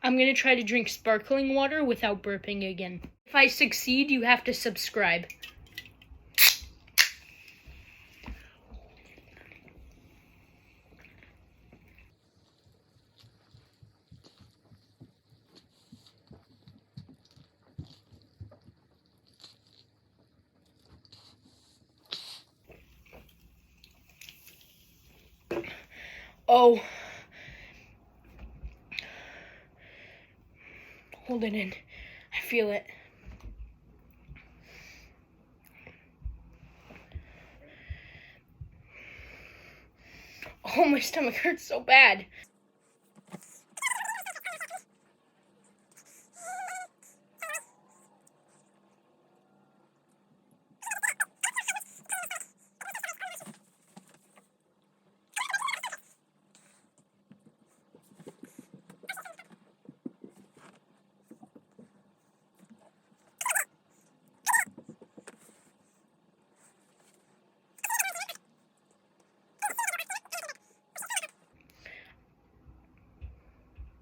I'm going to try to drink sparkling water without burping again. If I succeed, you have to subscribe. Oh. Hold it in. I feel it. Oh, my stomach hurts so bad.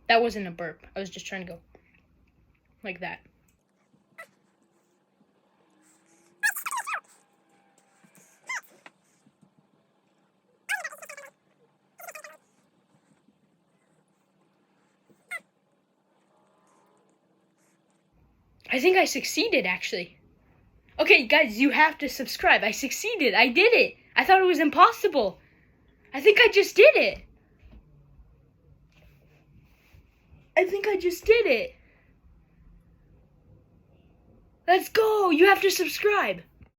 That wasn't a burp. I was just trying to go like that. I think I succeeded, actually. Okay, guys, you have to subscribe. I succeeded. I did it. I thought it was impossible. I think I just did it. I think I just did it. Let's go. You have to subscribe.